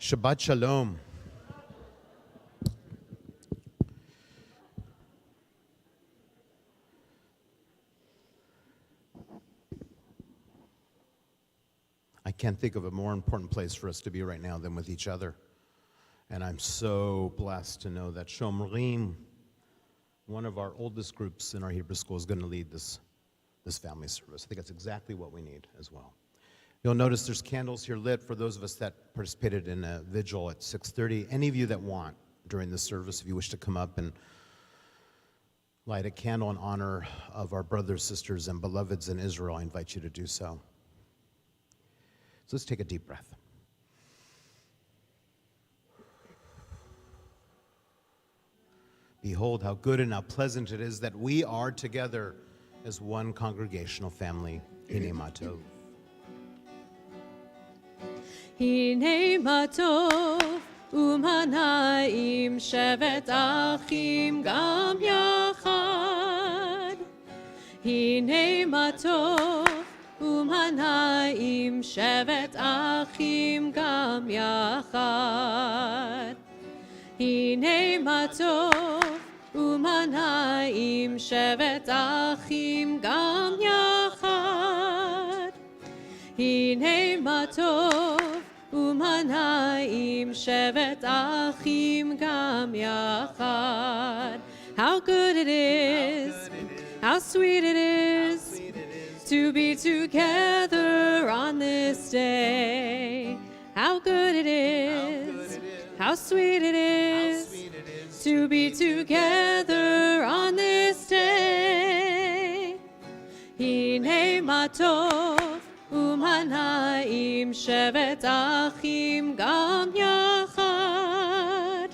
Shabbat Shalom. I can't think of a more important place for us to be right now than with each other. And I'm so blessed to know that Shomrim, one of our oldest groups in our Hebrew school, is going to lead this family service. I think that's exactly what we need as well. You'll notice there's candles here lit for those of us that participated in a vigil at 6:30. Any of you that want during this service, if you wish to come up and light a candle in honor of our brothers, sisters, and beloveds in Israel, I invite you to do so. So let's take a deep breath. Behold how good and how pleasant it is that we are together as one congregational family. Hine ma tov. Hine ma tov u'mana'im shevet achim gam yachad. Hine ma tov u'mana'im shevet achim gam yachad. Hine ma tov u'mana'im shevet achim gam yachad. Hine ma tov u'mana'im shevet achim gam yachad. How good it is, how sweet it is to be together on this day. How good it is, how sweet it is to be together on this day. Hine ma tov u'mana'im shevet achim gam yachad.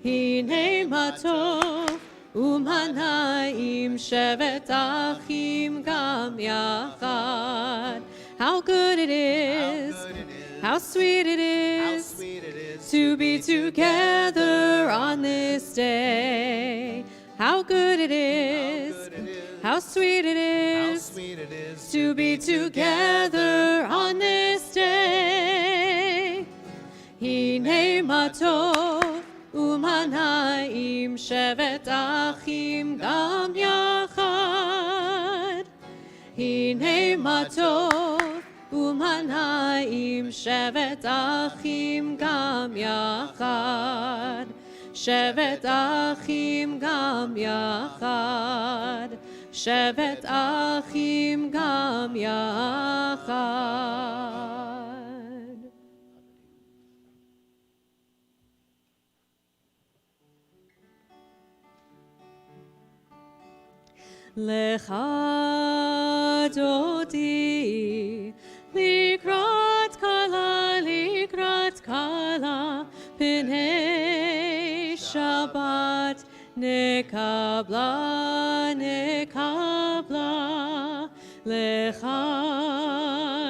Hine ma tov u'mana'im shevet achim gam yachad. How good it is, how sweet it is to be together on this day. How good it is, how sweet it is to be together on this day. Hine ma tov u'mana'im shevet achim gam yachad. Hine ma tov u'mana'im shevet achim gam yachad. Shevet achim gam yachad. Shevet achim gam yachad. Lecha dodi likrat kala p'nei Shabbat nekabla lecha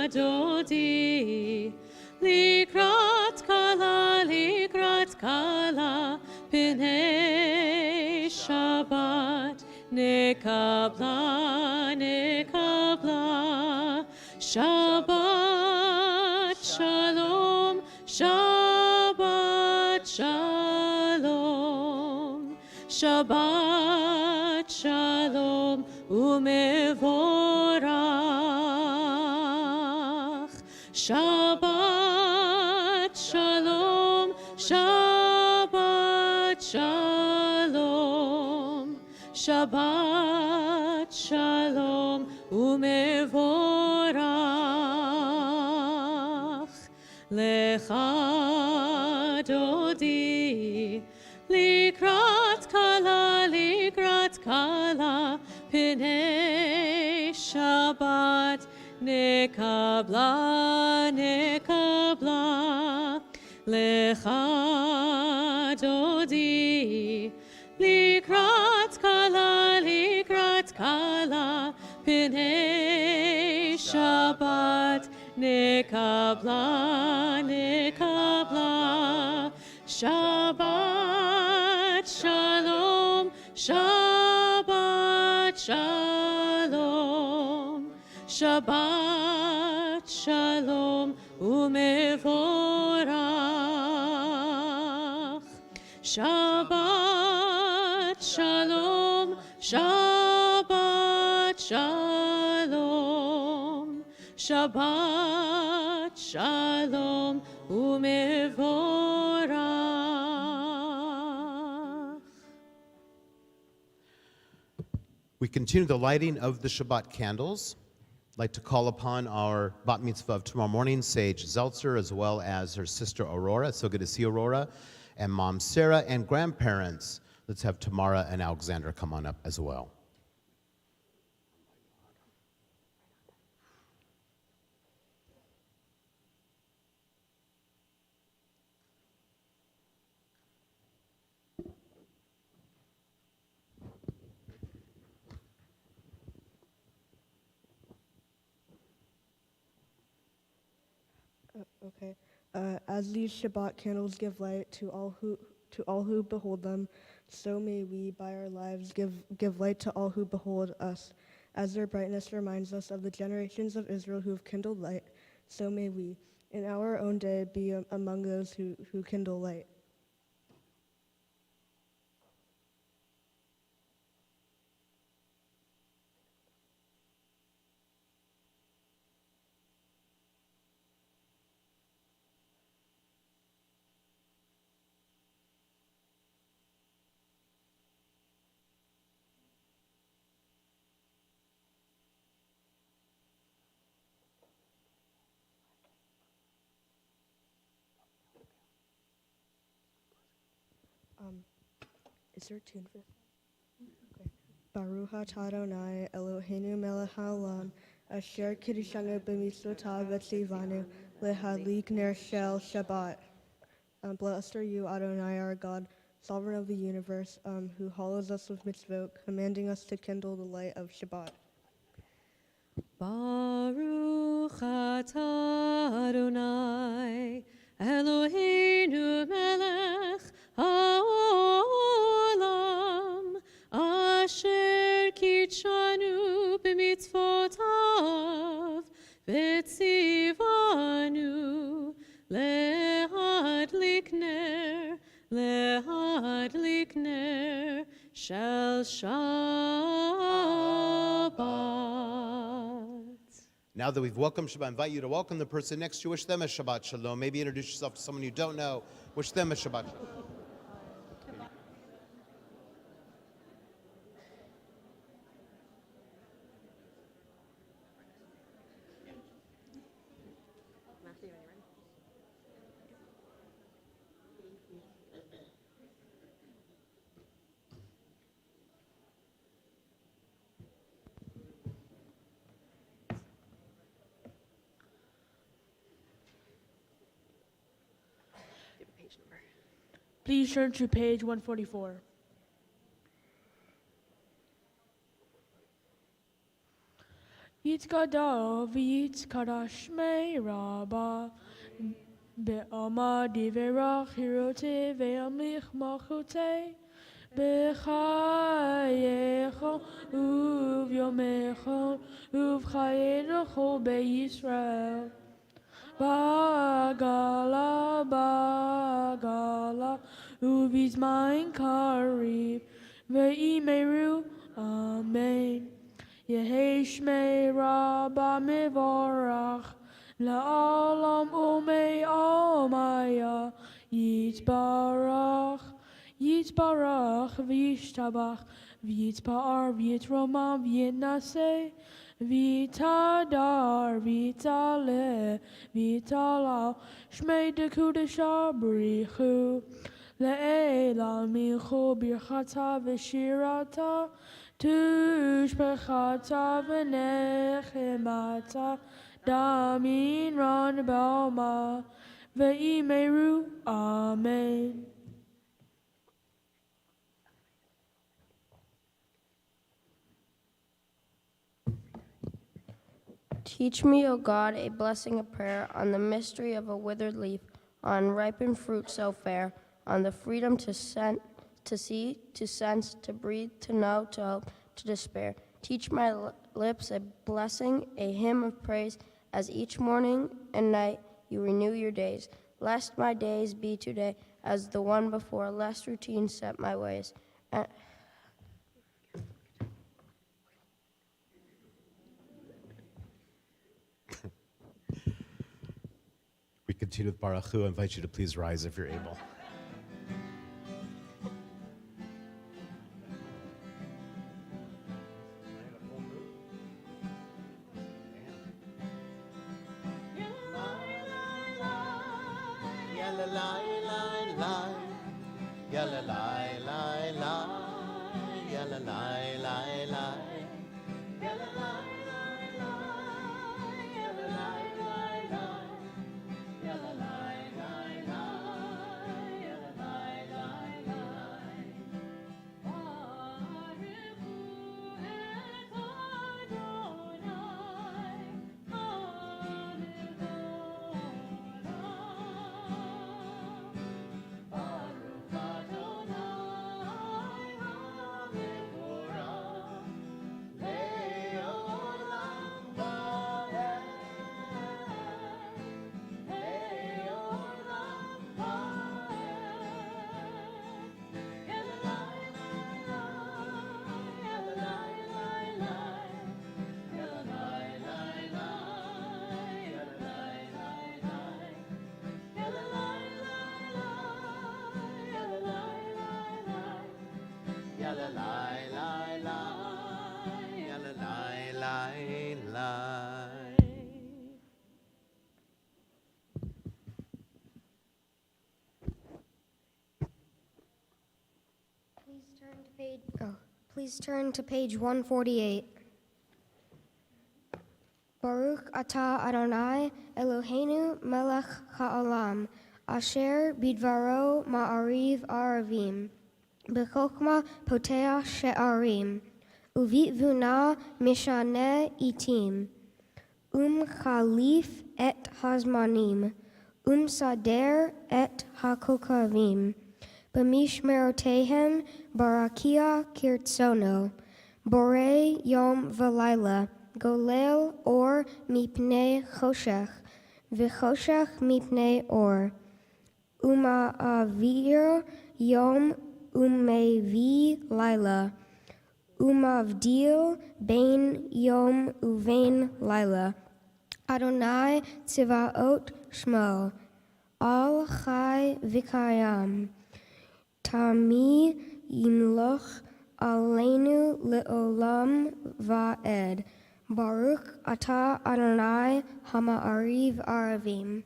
dodi likrat kala p'nei Shabbat nekabla Shabbat shalom, Shabbat shalom, Shabbat shalom umevorach. Shabbat shalom, Shabbat shalom, Shabbat shalom umevorach. Lecha dodi likrat kala p'nei Shabbat nekabla lecha dodi likrat kala p'nei Shabbat nekabla Shabbat shalom, Shabbat shalom, Shabbat shalom umevorach. Shabbat Shalom, Shabbat Shalom, Shabbat Shalom umevorach. We continue the lighting of the Shabbat candles. I'd like to call upon our bat mitzvah of tomorrow morning, Sage Zeltzer, as well as her sister Aurora. It's so good to see Aurora, and Mom Sarah, and grandparents. Let's have Tamara and Alexander come on up as well. Okay. As these Shabbat candles give light to all who behold them, so may we, by our lives, give light to all who behold us. As their brightness reminds us of the generations of Israel who have kindled light, so may we, in our own day, be among those who kindle light. Is there a tune for this? Okay. Baruch atah Adonai Eloheinu melech haolam asher kiddushanu b'mitzvotav v'tzivanu lehadlik ner shel Shabbat. Blessed are you, Adonai, our God, sovereign of the universe, who hallows us with mitzvot, commanding us to kindle the light of Shabbat. Baruch atah Adonai Eloheinu melech haolam asher kitshanu b'mitzvotav v'tzivanu lehadlik ner shel Shabbat. Now that we've welcomed Shabbat, I invite you to welcome the person next to you. Wish them a Shabbat Shalom. Maybe introduce yourself to someone you don't know. Wish them a Shabbat Shalom. Please turn to page 144. Yitzgadal v'yitzkadash shmei Rabba be'ama diverach hirote ve'amlich malchute b'chayecho u'v'yomecho u'v'chayecho be'Yisrael Bagala, bagala, uvizmain karib, ve'imeru, amen. Yehi shmei rabba mevorach, la'alam umei almaya, yitzbarach, yitzbarach, v'yishtabach, v'yitzpa'ar, v'yitromam, v'yitnaseh, Vitadar, Vitale, Vitala, Shmei de Kudesha, Brichu, Le'ela, Michu, Birchata, Veshirata, Tushbechata, Venechemata, Damin, Ran, Balma, Ve'imeru, Amen. Teach me, O God, a blessing of prayer on the mystery of a withered leaf, on ripened fruit so fair, on the freedom to see, to sense, to breathe, to know, to hope, to despair. Teach my lips a blessing, a hymn of praise, as each morning and night you renew your days. Lest my days be today as the one before, less routine set my ways. We continue with Baruch Hu. I invite you to please rise if you're able. Please turn to page 148. Baruch atah Adonai Eloheinu melech ha'olam, asher bidvaro ma'ariv aravim, b'chokma poteach she'arim, uvitvuna mishaneh itim, chalif et hazmanim, sader et hakokavim, b'mishmerotehem barakia kirtsono, borei yom v'layla, golel or mipnei choshech, v'choshech mipnei or, avir yom umevi laila, umavdil bein yom uvein laila. Adonai tzivaot shmo, al chai v'kayam, tami yimloch aleinu le'olam va'ed. Baruch atah Adonai hama'ariv aravim.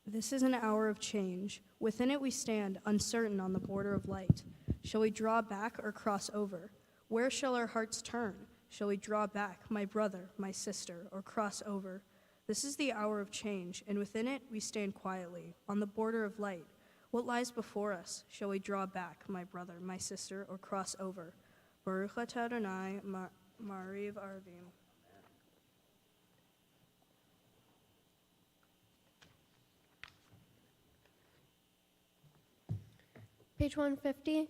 This is an hour of change. Within it we stand, uncertain on the border of light. Shall we draw back or cross over? Where shall our hearts turn? Shall we draw back, my brother, my sister, or cross over? This is the hour of change, and within it we stand quietly, on the border of light. What lies before us? Shall we draw back, my brother, my sister, or cross over? Baruch atah Adonai ma'ariv aravim. Page 150.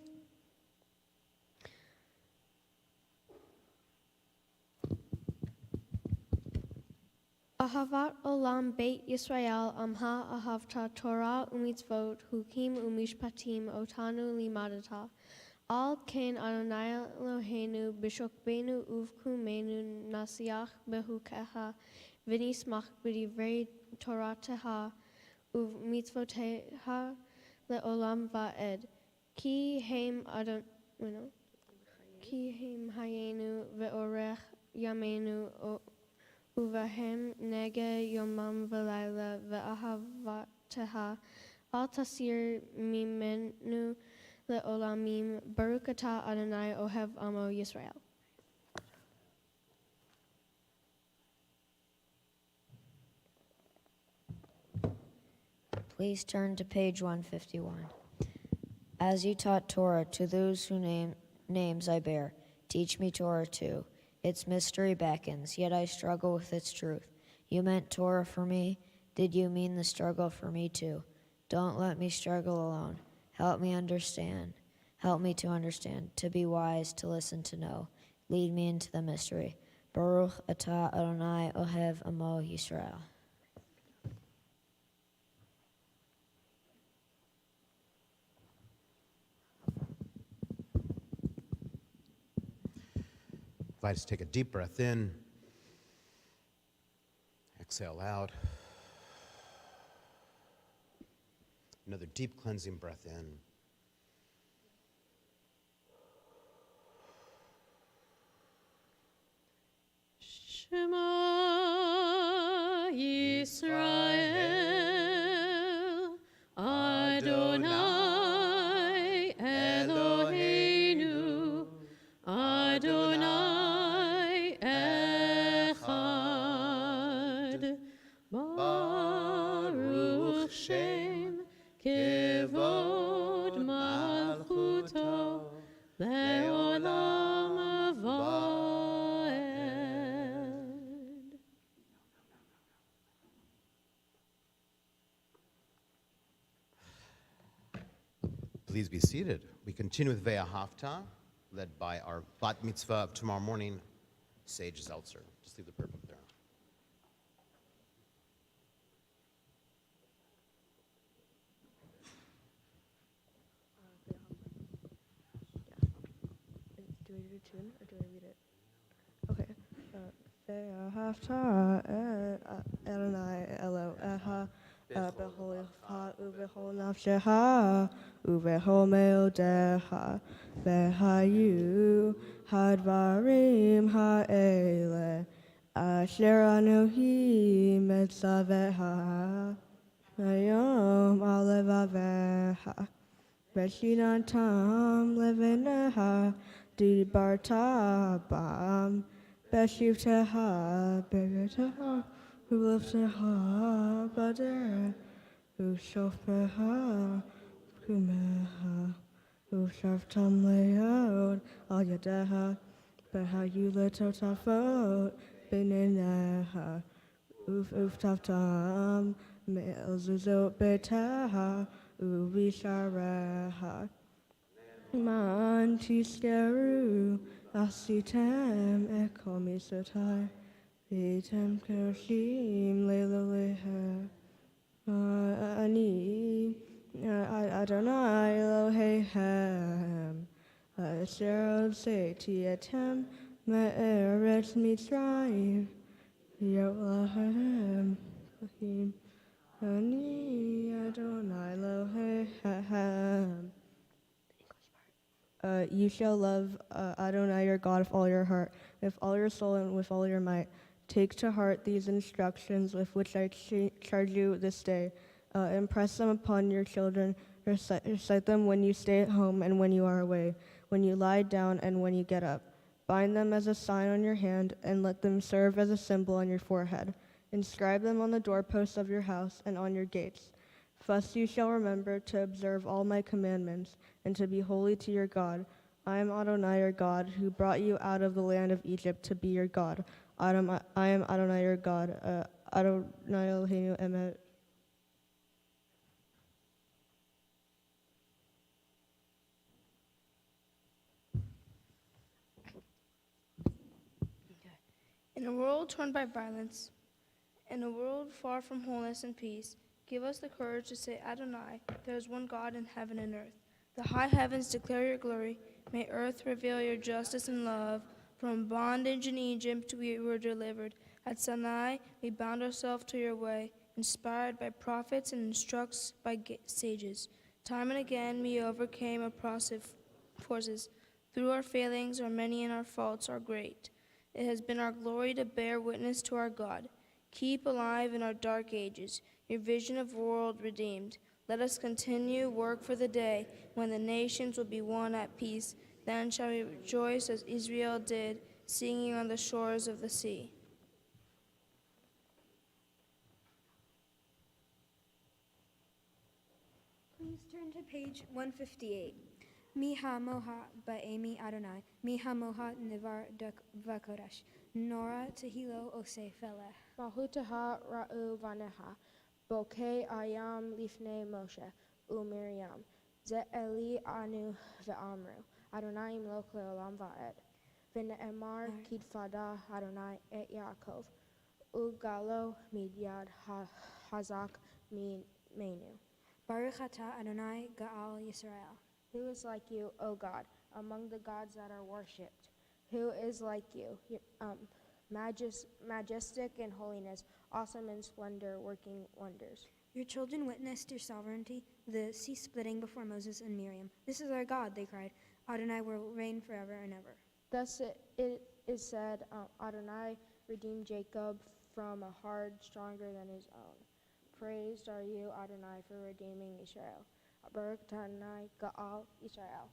Ahavat olam beit Yisrael amha ahavta Torah umitzvot hukim umishpatim otanu limadata. Al ken Adonai Eloheinu b'shokbenu uvkumenu nasiach behukecha v'nismach b'divrei Torateha uvmitzvoteha le'olam va'ed. Ki heim hayenu ve'orech yamenu uvahem nege yomam v'layla ve'ahavateha al tasir mimenu le'olamim. Baruch atah Adonai ohev amo Yisrael. Please turn to page 151. As you taught Torah to those whose names I bear, teach me Torah too. Its mystery beckons, yet I struggle with its truth. You meant Torah for me. Did you mean the struggle for me too? Don't let me struggle alone. Help me understand. Help me to understand, to be wise, to listen, to know. Lead me into the mystery. Baruch atah Adonai ohev amo Yisrael. Invite us to take a deep breath in. Exhale out. Another deep cleansing breath in. Shema Yisrael, Adonai Eloheinu, Adonai Echad. Baruch Shem Kevod Malchuto Leolam Vaed. Please be seated. We continue with Ve'ahavta, led by our bat mitzvah of tomorrow morning, Sage Zeltzer. Just leave the paper up there. Do we do the tune or do I read it? Okay. Ve'ahavta Adonai Elohecha b'chol lecha u'b'chol nafshecha u'b'chol me'odecha v'hayu hadvarim ha'ele asher anohi metzavecha hayom al levavecha Beshinatam leveneha dibarta bam Beshivteha beveteha Ulifteha bader Ushofeha kumeha Ushaftam leod al yadeha Behayuletotafot beneneha Uftaftam me'elzuzot beteha Uvishareha Man tiskeru asitem ekomisotai Vitem kershim leiloleha Ani Adonai Elohehem Asher Setietem Me'eretz Mitzrayim Yolahem Ani Adonai Elohehem. You shall love Adonai your God with all your heart, with all your soul, and with all your might. Take to heart these instructions with which I charge you this day. Impress them upon your children. Recite them when you stay at home and when you are away, when you lie down and when you get up. Bind them as a sign on your hand, and let them serve as a symbol on your forehead. Inscribe them on the doorposts of your house and on your gates. Thus you shall remember to observe all my commandments and to be holy to your God. I am Adonai your God, who brought you out of the land of Egypt to be your God. I am Adonai your God. Adonai Eloheinu emet. In a world torn by violence, in a world far from wholeness and peace, give us the courage to say, Adonai, there is one God in heaven and earth. The high heavens declare your glory. May earth reveal your justice and love. From bondage in Egypt we were delivered. At Sinai we bound ourselves to your way, inspired by prophets and instructed by sages. Time and again we overcame oppressive forces. Through our failings are many and our faults are great. It has been our glory to bear witness to our God. Keep alive in our dark ages your vision of world redeemed. Let us continue work for the day when the nations will be one at peace. Then shall we rejoice as Israel did, singing on the shores of the sea. Please turn to page 158. Miha moha ba'emi Adonai, miha moha nivar vakodesh, nora tehilo ose feleh. Mahutaha ra'u vaneha, bokeh ayam lifnei Moshe, u'Miriam. Ze Eli Anu ve'amru, Adonai imloch le'olam va'ed. V'ne'emar kidfada Adonai et Yaakov, Ugalo midyad hazak menu. Baruch atah Adonai Gaal Yisrael. Who is like you, O God, among the gods that are worshipped? Who is like you, majestic in holiness, awesome in splendor, working wonders? Your children witnessed your sovereignty, the sea splitting before Moses and Miriam. This is our God, they cried. Adonai will reign forever and ever. Thus it is said, Adonai redeemed Jacob from a heart stronger than his own. Praised are you, Adonai, for redeeming Israel. Baruch Adonai Gaal Israel.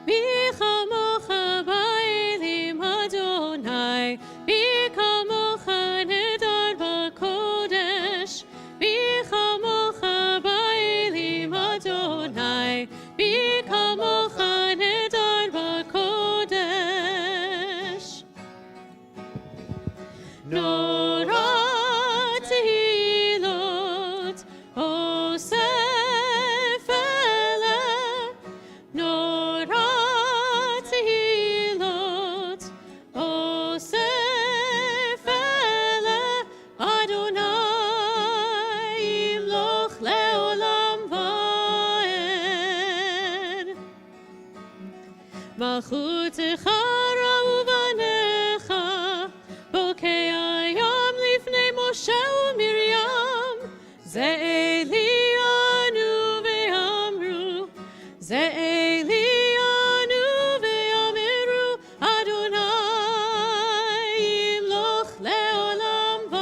מי כמוך באלים אדוני, מי כמוך נדר בקודש, מי כמוך באלים אדוני, מי כמוך נדר בקודש. נורא תהילות אוסף אלה, נורא תהילות אוסף אלה, אדוני ימלוך לעולם ועד. מלכותך ראו בניך, בוקע ים לפני משה ומרים. זה אלינו ואמרו, זה אלינו ואמרו, אדוני ימלוך לעולם ועד.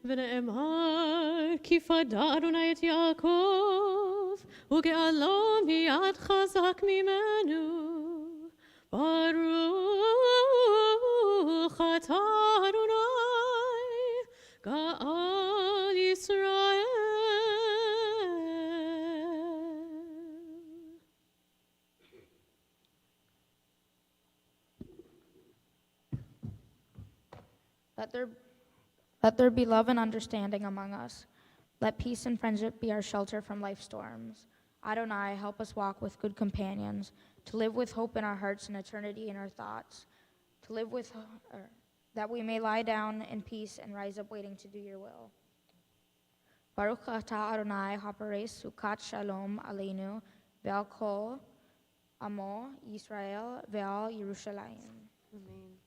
ונאמר כי פדה אדוני את יעקב וגאלו מיד חזק ממנו. ברוך אתה אדוני גאל ישראל. Let there be love and understanding among us. Let peace and friendship be our shelter from life's storms. Adonai, help us walk with good companions, to live with hope in our hearts and eternity in our thoughts, to live with, that we may lie down in peace and rise up waiting to do your will. Baruch atah Adonai hapares sukat shalom aleinu ve'al kol amo Yisrael ve'al Yerushalayim. Amen.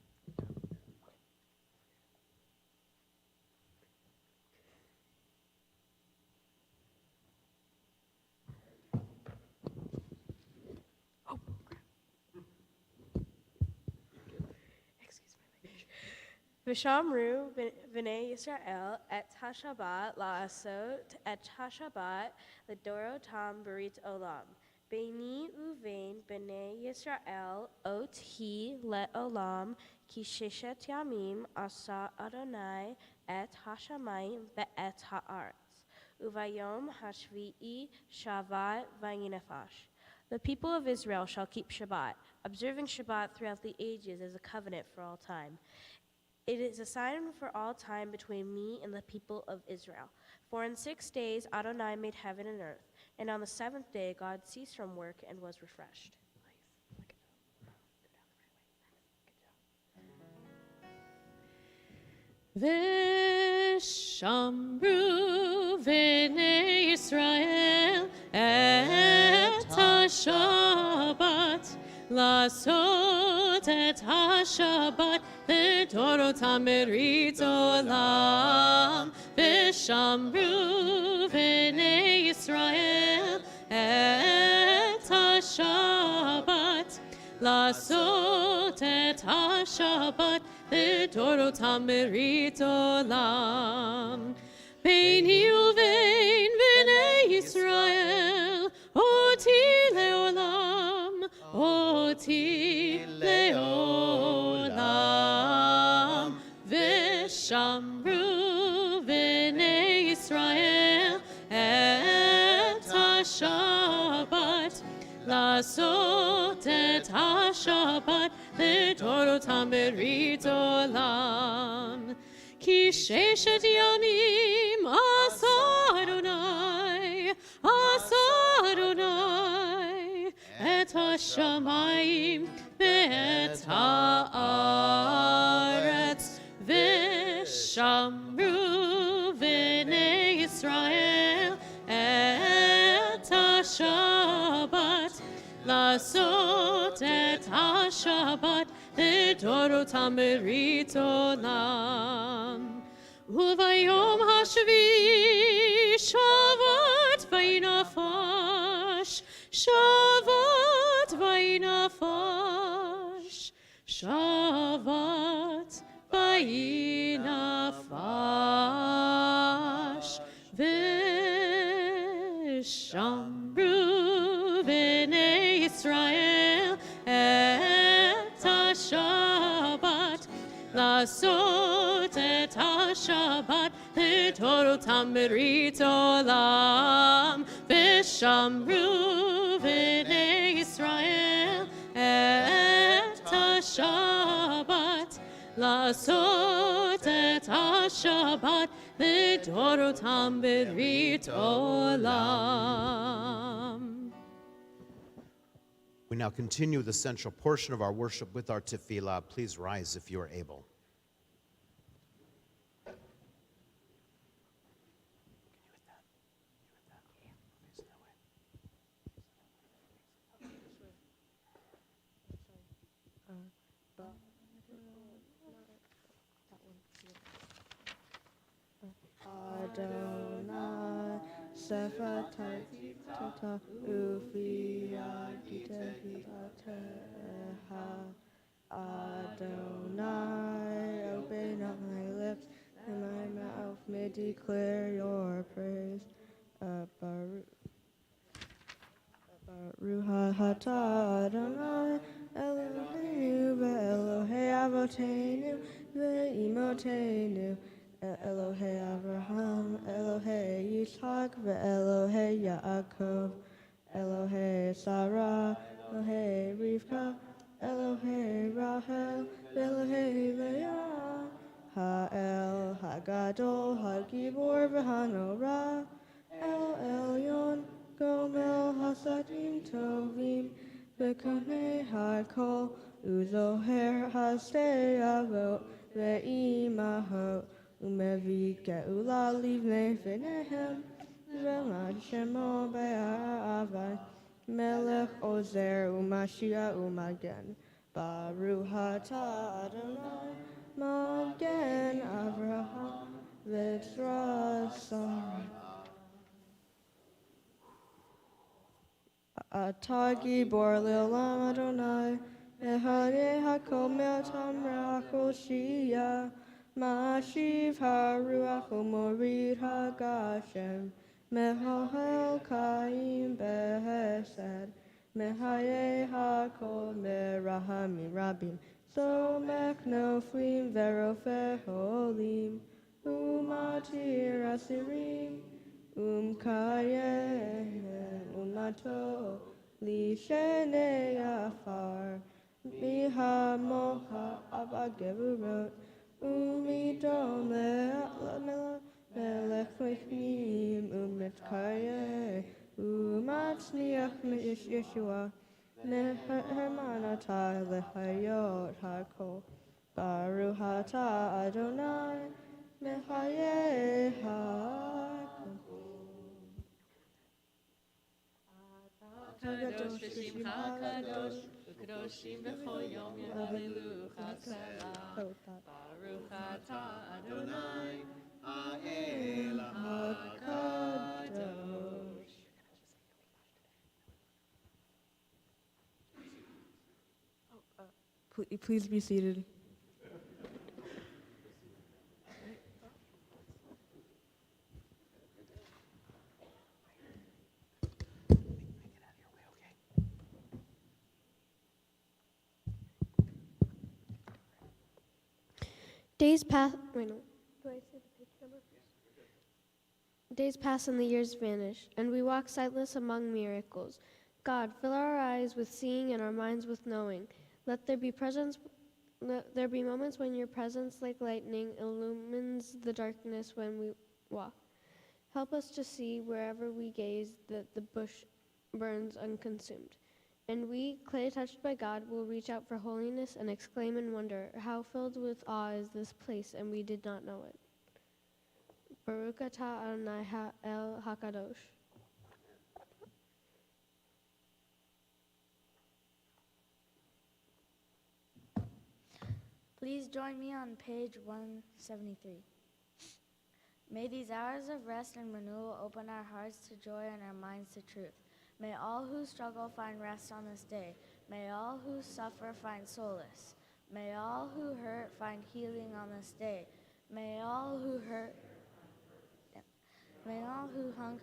V'shamru v'nei Yisrael et ha-Shabbat la'asot et ha-Shabbat l'dorotam berit olam. Beini uvein b'nei Yisrael ot hi le'olam ki shishet yamim asa Adonai et ha-shamayim ve'et ha'aretz. Uvayom hashvi'i shavat vayinafash. The people of Israel shall keep Shabbat. Observing Shabbat throughout the ages is a covenant for all time. It is a sign for all time between me and the people of Israel. For in 6 days Adonai made heaven and earth, and on the 7th day God ceased from work and was refreshed. ושמרו בני ישראל את השבת, לעשות את השבת לדורותם ברית עולם. ושמרו בני ישראל את השבת, לעשות את השבת לדורותם ברית עולם. ביני ובין בני ישראל, אותי לעולם, אותי לעולם. ושמרו בני ישראל את השבת, לעשות את השבת לדורותם ברית עולם. כי ששת ימים עשה אדוני, עשה אדוני, את השמיים ואת הארץ. ושמרו בני ישראל את השבת, לעשות את השבת לדורותם ברית עולם. וביום השביעי שבת וינפש, שבת וינפש, שבת וינפש. ושמרו בני ישראל את השבת, לעשות את השבת לדורותם ברית עולם. ושמרו בני ישראל את השבת, לעשות את השבת לדורותם ברית עולם. We now continue the central portion of our worship with our tefillah. Please rise if you are able. Adonai, Sefatata, Ufia, Gitahilateha. Adonai, open up my lips, and my mouth may declare your praise. Baruch atah Adonai, Eloheinu ve'Elohei Avotenu ve'imotenu, Elohei Abraham, Elohei Yitzhak, ve'Elohei Yaakov, Elohei Sarah, Elohei Rivka, Elohei Rachel, Elohei Leah, Ha'el, Hagadol, Hagibor, v'Hanorah, El Elyon, Gomel, Hasadim Tovim, V'Konei Hakol, Uzoher, Hasei Avot, Ve'imahot, Umevi Geula Livnei V'Nehem, Ve'Mad Shemo Be'Avai, Melech Ozer U'Mashiach U'Magen, Baruch atah Adonai, Magen Avraham, V'Tzra Sarah. Atagi Bor Le'Olam Adonai, Ehadei Hakol Me'atam Ra'achol Shia, Ma'ashiv HaRuach U'Morid HaGashem, Me'Hahel Kaim Behesed, Me'Hayei HaKol Me'Rahamim Rabim, Somech Noflim Ve'Rofeh Holim, U'Matir Asirim, Kayem U'Mato Lishenei Afar, Mihamoha Abagevurot, Umidom Melech Mechnim U'Mitkayeh, U'Matzniach Yeshua, Nehermanatai Lechayot HaKol, Baruch atah Adonai, Mechayeh HaKol. Kadosh v'shimcha kadosh, v'kadoshim b'chol yom yehaleluch hatzela. Baruch atah Adonai, ha'el hakadosh. Please be seated. Days pass. Wait, no. Do I say the page number first? Days pass and the years vanish, and we walk sightless among miracles. God, fill our eyes with seeing and our minds with knowing. Let there be moments when your presence, like lightning, illumines the darkness when we walk. Help us to see wherever we gaze that the bush burns unconsumed. And we, clay touched by God, will reach out for holiness and exclaim in wonder, how filled with awe is this place, and we did not know it. Baruch atah Adonai el HaKadosh. Please join me on page 173. May these hours of rest and renewal open our hearts to joy and our minds to truth. May all who struggle find rest on this day. May all who suffer find solace. May all who hurt find healing on this day. May all who hunger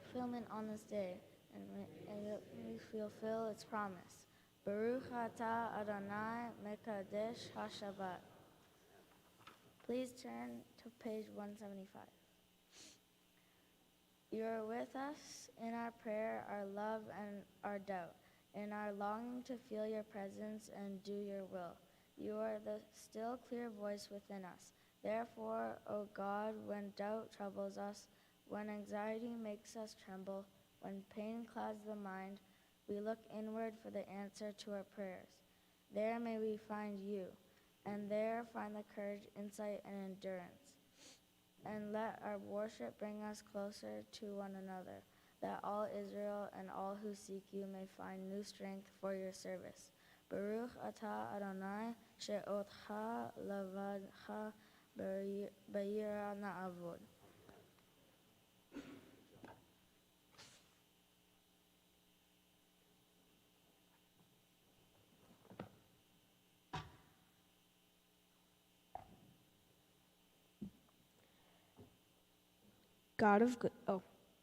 fulfillment on this day, and may we fulfill its promise. Baruch atah Adonai Mekadesh HaShabbat. Please turn to page 175. You are with us in our prayer, our love, and our doubt, in our longing to feel your presence and do your will. You are the still clear voice within us. Therefore, O God, when doubt troubles us, when anxiety makes us tremble, when pain clouds the mind, we look inward for the answer to our prayers. There may we find you, and there find the courage, insight, and endurance. And let our worship bring us closer to one another, that all Israel and all who seek you may find new strength for your service. Baruch atah Adonai she'otcha lavadcha b'yira na'avod.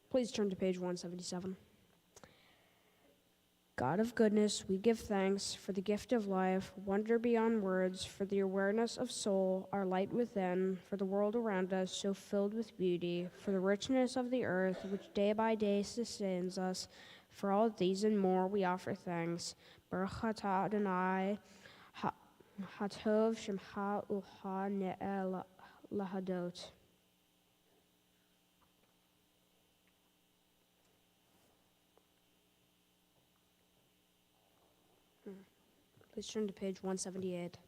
Please turn to page 177. God of goodness, we give thanks for the gift of life, wonder beyond words, for the awareness of soul, our light within, for the world around us so filled with beauty, for the richness of the earth, which day by day sustains us. For all these and more we offer thanks. Baruch atah Adonai, hatov shemcha uha ne'el lahadot. Please turn to page 178.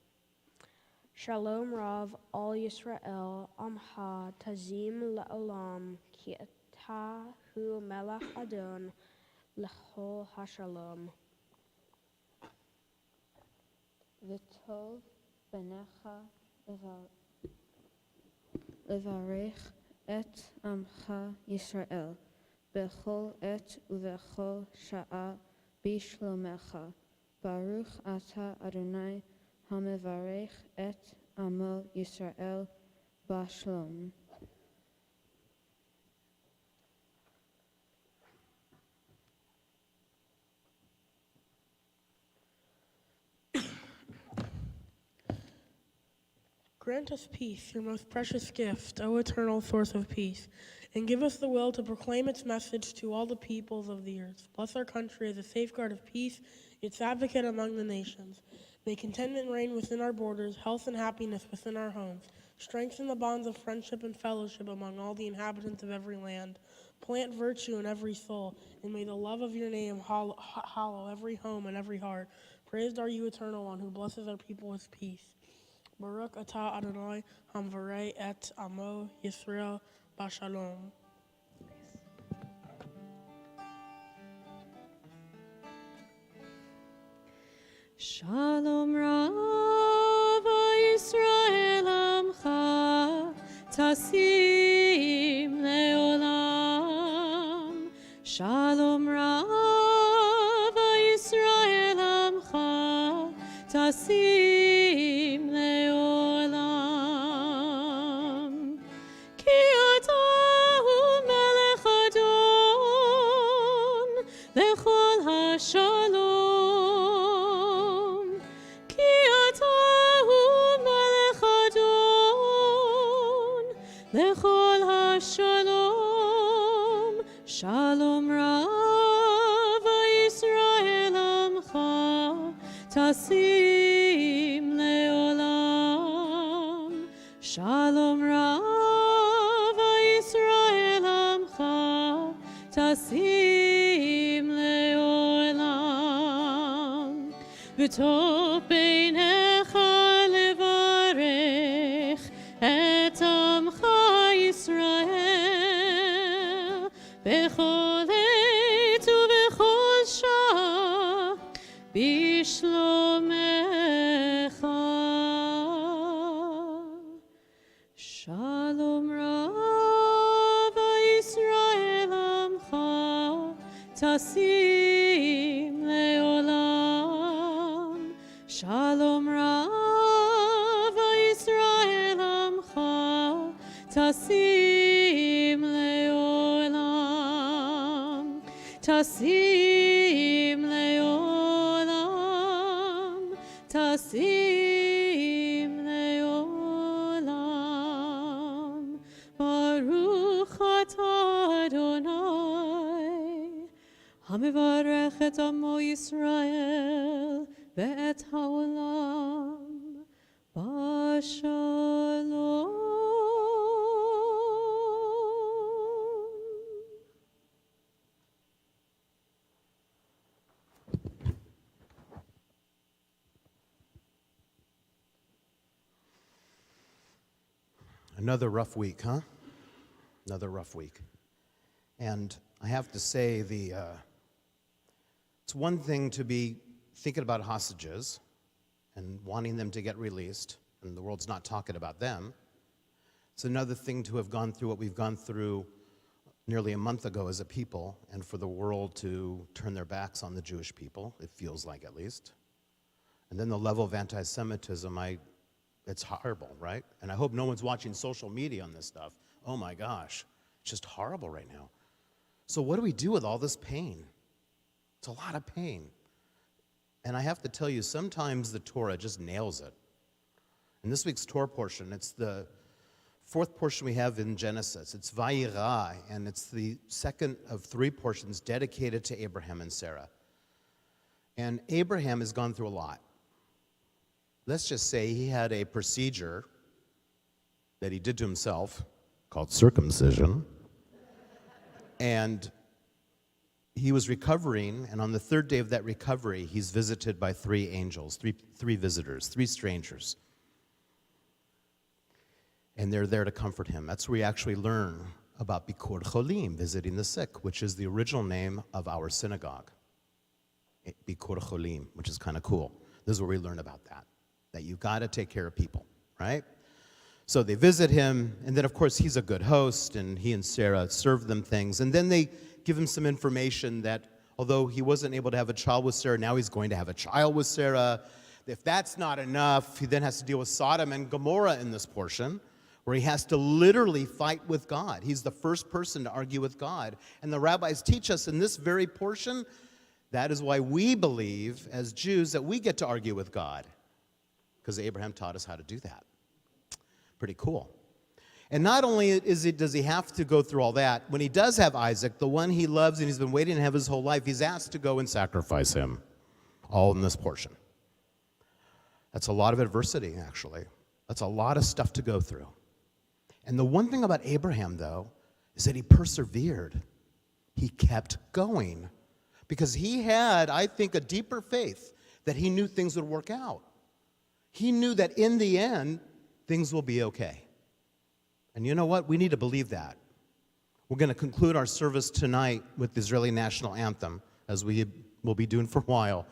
Shalom Rav Al Yisrael Amha Tazim La'olam Ki Ata Hu Melech Adon L'chol HaShalom. V'tov benecha levarech et amcha Yisrael bechol et uvechol sha'a bishlomecha. Baruch atah Adonai hamevarech et amo Yisrael bashlom. Grant us peace, your most precious gift, O eternal source of peace, and give us the will to proclaim its message to all the peoples of the earth. Bless our country as a safeguard of peace, its advocate among the nations. May contentment reign within our borders, health and happiness within our homes. Strengthen the bonds of friendship and fellowship among all the inhabitants of every land. Plant virtue in every soul, and may the love of your name hallow every home and every heart. Praised are you, Eternal One, who blesses our people with peace. Baruch atah Adonai hamvarei et amo Yisrael bashalom. Shalom Rav Yisrael Amcha Tasim Leolam. Shalom Rav Yisrael Amcha תשים לעולם. כי אתה הוא מלך אדון לכל השלום. כי אתה הוא מלך אדון לכל השלום. שלום רב ישראל עמך תשים לעולם. שלום רב ישראל עמך תשים לעולם. וטוב בעיניך לברך את עמך ישראל בכל עת ובכל שעה בשלומך. שלום רב ישראל עמך תשים לעולם. שלום רב ישראל עמך תשים לעולם. תשים לעולם. תשים לעולם. ברוך אתה אדוני המברך את עמו ישראל ואת העולם בשלום. Another rough week, huh? Another rough week. And I have to say, it's one thing to be thinking about hostages and wanting them to get released, and the world's not talking about them. It's another thing to have gone through what we've gone through nearly a month ago as a people, and for the world to turn their backs on the Jewish people, it feels like at least. And then the level of anti-Semitism, it's horrible, right? And I hope no one's watching social media on this stuff. Oh my gosh, it's just horrible right now. So what do we do with all this pain? It's a lot of pain. And I have to tell you, sometimes the Torah just nails it. In this week's Torah portion, it's the fourth portion we have in Genesis. It's Vayira, and it's the second of three portions dedicated to Abraham and Sarah. And Abraham has gone through a lot. Let's just say he had a procedure that he did to himself called circumcision. And he was recovering, and on the third day of that recovery, he's visited by three angels, three visitors, three strangers. And they're there to comfort him. That's where we actually learn about Bikur Cholim, visiting the sick, which is the original name of our synagogue. Bikur Cholim, which is kind of cool. This is where we learn about that you've got to take care of people, right? So they visit him, and then, of course, he's a good host, and he and Sarah serve them things. And then they give him some information that although he wasn't able to have a child with Sarah, now he's going to have a child with Sarah. If that's not enough, he then has to deal with Sodom and Gomorrah in this portion, where he has to literally fight with God. He's the first person to argue with God. And the rabbis teach us in this very portion, that is why we believe as Jews that we get to argue with God, because Abraham taught us how to do that. Pretty cool. And not only does he have to go through all that, when he does have Isaac, the one he loves and he's been waiting to have his whole life, he's asked to go and sacrifice him, all in this portion. That's a lot of adversity, actually. That's a lot of stuff to go through. And the one thing about Abraham, though, is that he persevered. He kept going. Because he had, I think, a deeper faith that he knew things would work out. He knew that in the end, things will be okay. And you know what? We need to believe that. We're going to conclude our service tonight with the Israeli national anthem, as we will be doing for a while.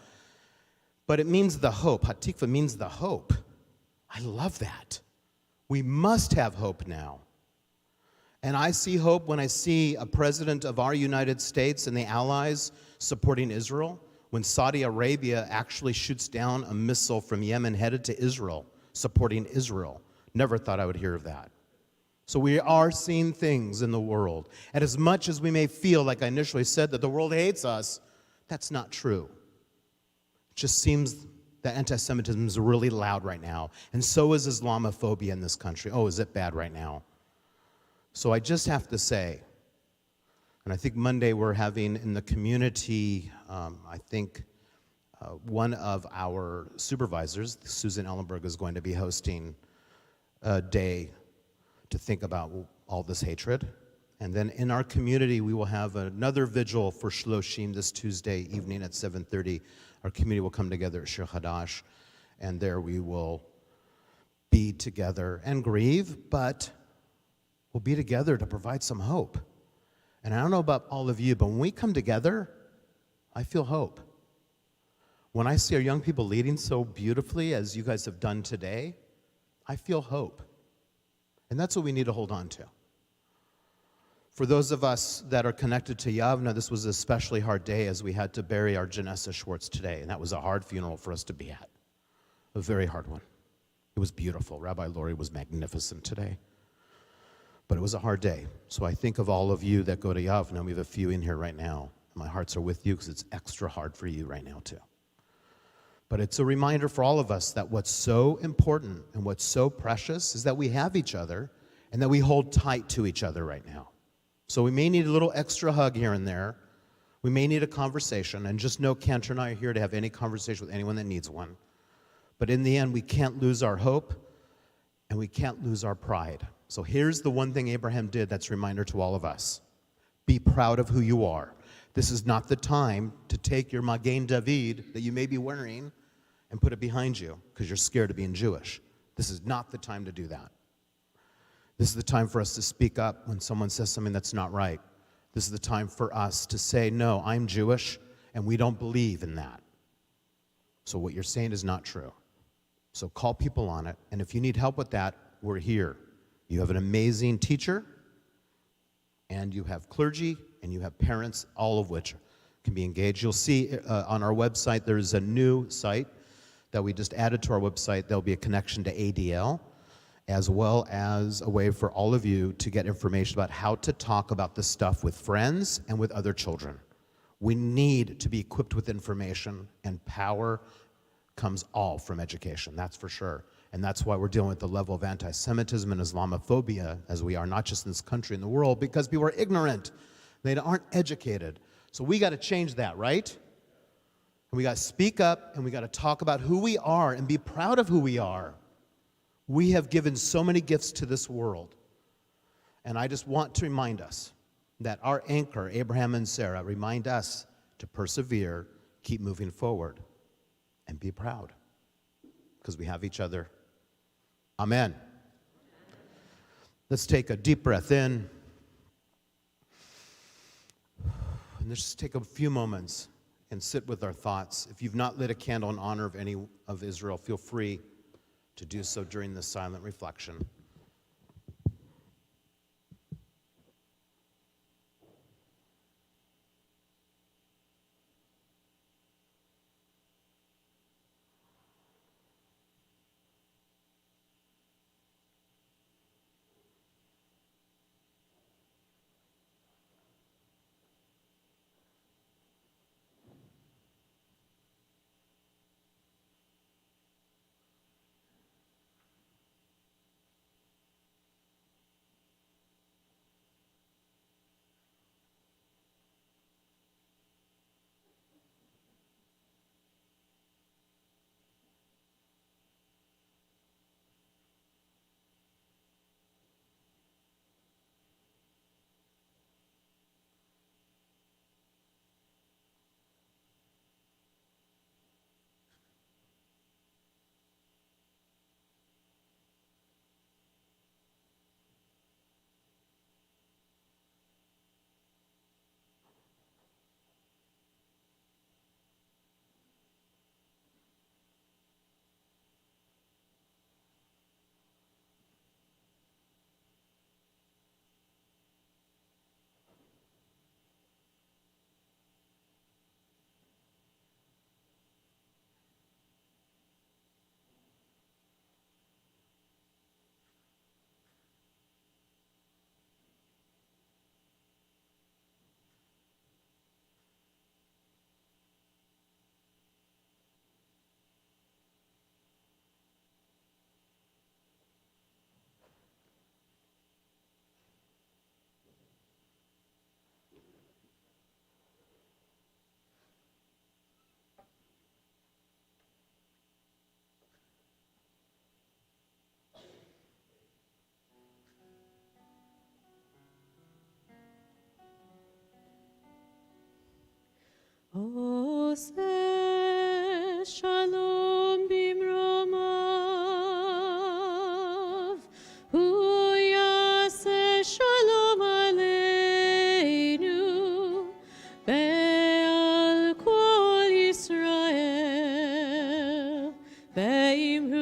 But it means the hope. Hatikva means the hope. I love that. We must have hope now. And I see hope when I see a president of our United States and the allies supporting Israel, when Saudi Arabia actually shoots down a missile from Yemen headed to Israel, supporting Israel. Never thought I would hear of that. So we are seeing things in the world. And as much as we may feel, like I initially said, that the world hates us, that's not true. It just seems that anti-Semitism is really loud right now. And so is Islamophobia in this country. Oh, is it bad right now? So I just have to say, and I think Monday we're having in the community, one of our supervisors, Susan Ellenberg, is going to be hosting a day to think about all this hatred. And then in our community, we will have another vigil for Shloshim this Tuesday evening at 7:30. Our community will come together at Shir Hadash, and there we will be together and grieve, but we'll be together to provide some hope. And I don't know about all of you, but when we come together, I feel hope. When I see our young people leading so beautifully as you guys have done today, I feel hope. And that's what we need to hold on to. For those of us that are connected to Yavna, this was an especially hard day as we had to bury our Janessa Schwartz today, and that was a hard funeral for us to be at. A very hard one. It was beautiful. Rabbi Lori was magnificent today. But it was a hard day. So I think of all of you that go to Yavna. We have a few in here right now. My hearts are with you because it's extra hard for you right now too. But it's a reminder for all of us that what's so important and what's so precious is that we have each other and that we hold tight to each other right now. So we may need a little extra hug here and there. We may need a conversation, and just know Cantor and I are here to have any conversation with anyone that needs one. But in the end, we can't lose our hope and we can't lose our pride. So here's the one thing Abraham did that's a reminder to all of us. Be proud of who you are. This is not the time to take your Magen David that you may be wearing and put it behind you because you're scared of being Jewish. This is not the time to do that. This is the time for us to speak up when someone says something that's not right. This is the time for us to say, no, I'm Jewish, and we don't believe in that. So what you're saying is not true. So call people on it, and if you need help with that, we're here. You have an amazing teacher, and you have clergy, and you have parents, all of which can be engaged. You'll see on our website, there's a new site that we just added to our website. There'll be a connection to ADL, as well as a way for all of you to get information about how to talk about this stuff with friends and with other children. We need to be equipped with information, and power comes all from education, that's for sure. And that's why we're dealing with the level of anti-Semitism and Islamophobia as we are, not just in this country, in the world, because people are ignorant. They aren't educated. So we got to change that, right? And we got to speak up, and we got to talk about who we are and be proud of who we are. We have given so many gifts to this world. And I just want to remind us that our anchor, Abraham and Sarah, remind us to persevere, keep moving forward, and be proud. Because we have each other. Amen. Let's take a deep breath in. And let's just take a few moments and sit with our thoughts. If you've not lit a candle in honor of any of Israel, feel free to do so during this silent reflection. יעשה שלום במרומיו, הוא יעשה שלום עלינו ועל כל ישראל, ואמרו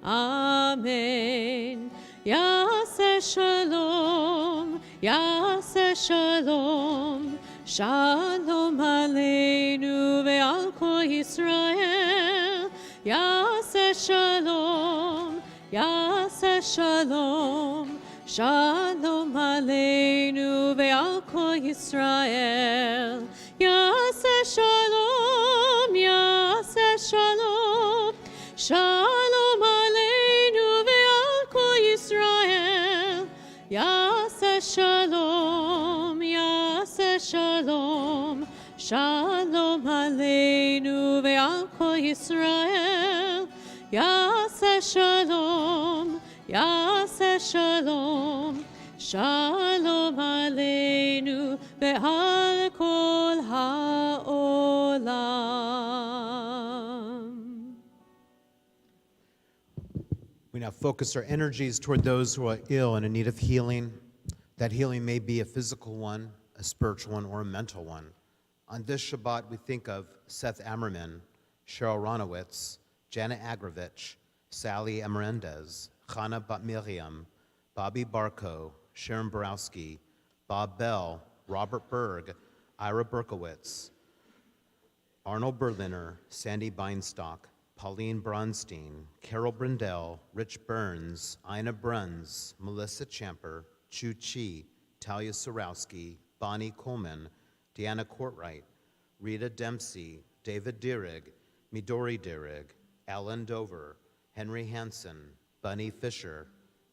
אמן. יעשה שלום, יעשה שלום, שלום עלינו ועל כל ישראל. יעשה שלום, יעשה שלום, שלום עלינו ועל כל ישראל. יעשה שלום, יעשה שלום, שלום עלינו ועל כל ישראל. יעשה שלום, יעשה שלום, שלום עלינו ועל כל ישראל. יעשה שלום, יעשה שלום, שלום עלינו ועל כל העולם. We now focus our energies toward those who are ill and in need of healing. That healing may be a physical one, a spiritual one, or a mental one. On this Shabbat, we think of Seth Ammerman, Cheryl Ronowitz, Jana Agrovich, Sally Amarendez, Chana Bat Miriam, Bobby Barco, Sharon Borowski, Bob Bell, Robert Berg, Ira Berkowitz, Arnold Berliner, Sandy Beinstock, Pauline Bronstein, Carol Brindell, Rich Burns, Ina Bruns, Melissa Champer, Chu Chi, Talia Sorowski, Bonnie Coleman, Deanna Courtwright, Rita Dempsey, David Dierig, Midori Dierig, Alan Dover, Henry Hansen, Bunny Fisher,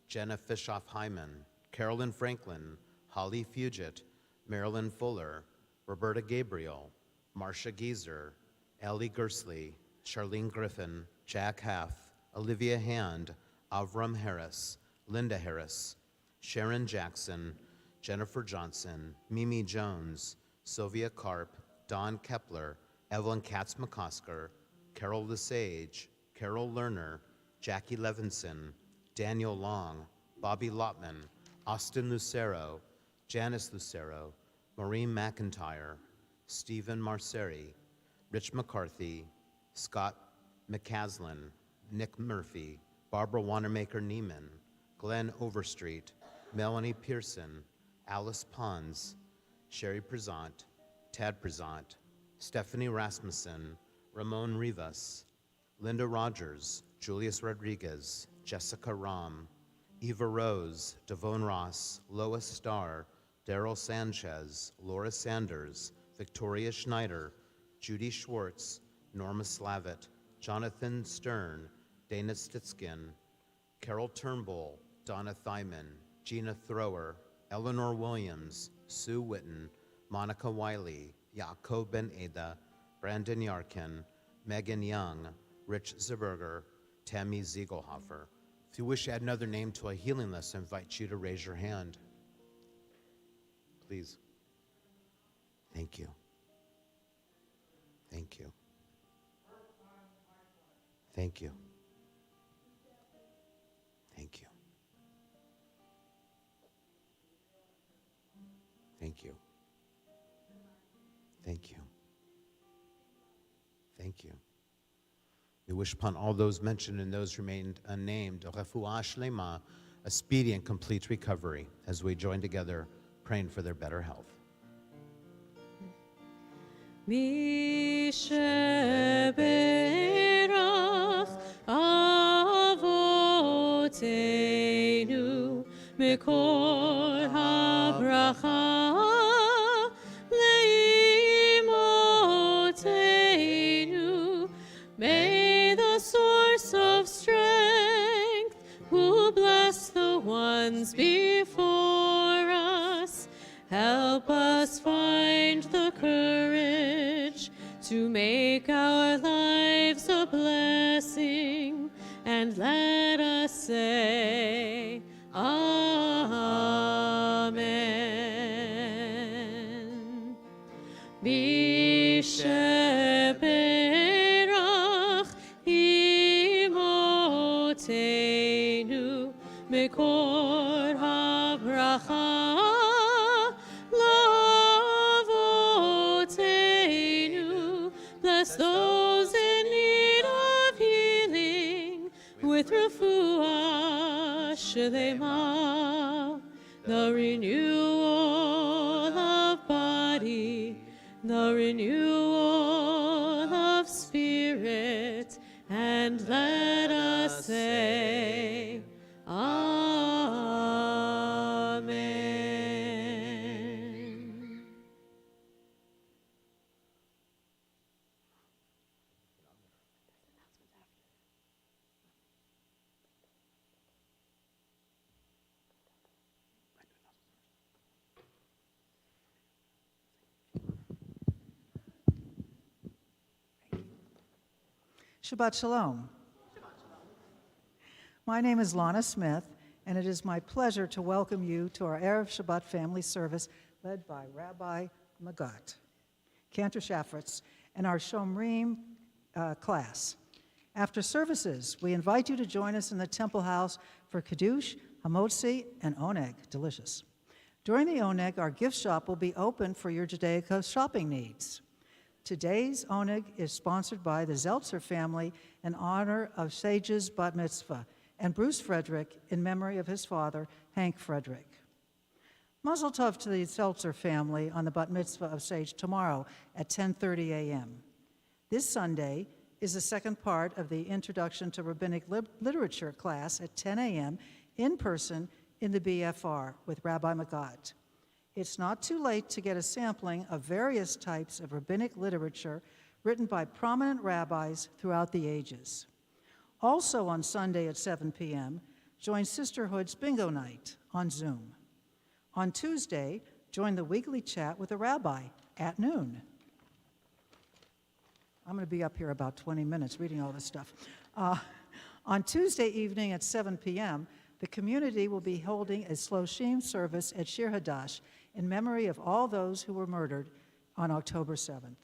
Jenna Fischoff-Hyman, Carolyn Franklin, Holly Fugit, Marilyn Fuller, Roberta Gabriel, Marcia Gieser, Ellie Gersley, Charlene Griffin, Jack Haff, Olivia Hand, Avram Harris, Linda Harris, Sharon Jackson, Jennifer Johnson, Mimi Jones, Sylvia Karp, Don Kepler, Evelyn Katz-McCosker, Carol Lesage, Carol Lerner, Jackie Levinson, Daniel Long, Bobby Lotman, Austin Lucero, Janice Lucero, Maureen McIntyre, Stephen Marceri, Rich McCarthy, Scott McCaslin, Nick Murphy, Barbara Wanamaker-Neiman, Glenn Overstreet, Melanie Pearson, Alice Pons, Sherry Prezant, Tad Prezant, Stephanie Rasmussen, Ramon Rivas, Linda Rogers, Julius Rodriguez, Jessica Ram, Eva Rose, Devon Ross, Lois Starr, Daryl Sanchez, Laura Sanders, Victoria Schneider, Judy Schwartz, Norma Slavitt, Jonathan Stern, Dana Stitskin, Carol Turnbull, Donna Thyman, Gina Thrower, Eleanor Williams, Sue Witten, Monica Wiley, Yaakov Ben Eda, Brandon Yarkin, Megan Young, Rich Zeberger, Tammy Ziegelhofer. If you wish to add another name to a healing list, I invite you to raise your hand. Please. Thank you. Thank you. Thank you. Thank you. Thank you. Thank you. Thank you. We wish upon all those mentioned and those remained unnamed, refuah shlema, a speedy and complete recovery, as we join together praying for their better health. מי שברך אבותינו מקור הברכה לאמותינו. May the source of strength, who bless the ones before us, help us find the courage to make our lives a blessing, and let us say, Amen. those in need of healing with refuah shlema, the renewal of body, the renewal of spirit, and let us say, Amen. Shabbat Shalom. My name is Lana Smith, and it is my pleasure to welcome you to our Erev Shabbat family service led by Rabbi Magat, Cantor Shafritz, and our Shomrim class. After services, we invite you to join us in the Temple House for Kiddush, Hamotzi, and Oneg, delicious. During the Oneg, our gift shop will be open for your Judaica shopping needs. Today's Oneg is sponsored by the Zeltzer family in honor of Sage's bat mitzvah and Bruce Frederick in memory of his father, Hank Frederick. Mazel tov to the Zeltzer family on the bat mitzvah of Sage tomorrow at 10:30 a.m. This Sunday is the second part of the Introduction to Rabbinic Literature class at 10 a.m. in person in the BFR with Rabbi Magat. It's not too late to get a sampling of various types of rabbinic literature written by prominent rabbis throughout the ages. Also on Sunday at 7 p.m., join Sisterhood's Bingo Night on Zoom. On Tuesday, join the weekly chat with a rabbi at noon. I'm going to be up here about 20 minutes reading all this stuff. On Tuesday evening at 7 p.m., the community will be holding a Shloshim service at Shir Hadash in memory of all those who were murdered on October 7th.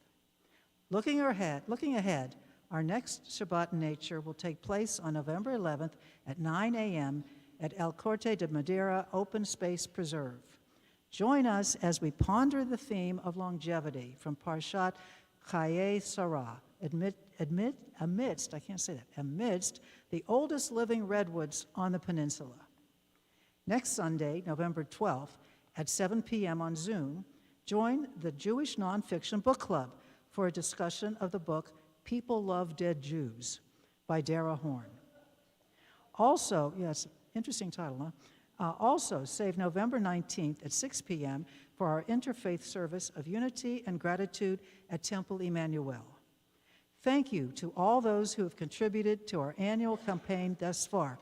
Looking ahead, our next Shabbat in Nature will take place on November 11th at 9 a.m. at El Corte de Madeira Open Space Preserve. Join us as we ponder the theme of longevity from Parshat Chayei Sarah, amidst the oldest living redwoods on the peninsula. Next Sunday, November 12th, at 7 p.m. on Zoom, join the Jewish Nonfiction Book Club for a discussion of the book People Love Dead Jews by Dara Horn. Also, yes, interesting title, huh? Also, save November 19th at 6 p.m. for our interfaith service of unity and gratitude at Temple Emanu-El. Thank you to all those who have contributed to our annual campaign thus far.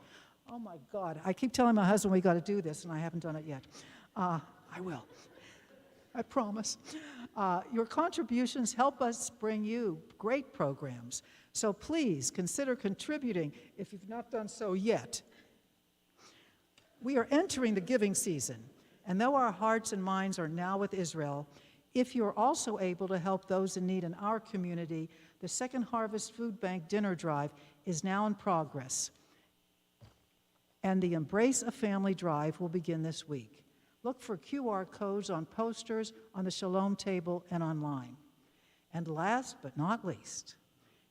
Oh my God, I keep telling my husband we got to do this, and I haven't done it yet. I will. I promise. Your contributions help us bring you great programs, so please consider contributing if you've not done so yet. We are entering the giving season, and though our hearts and minds are now with Israel, if you're also able to help those in need in our community, the Second Harvest Food Bank Dinner Drive is now in progress, and the Embrace a Family Drive will begin this week. Look for QR codes on posters, on the Shalom table, and online. And last but not least,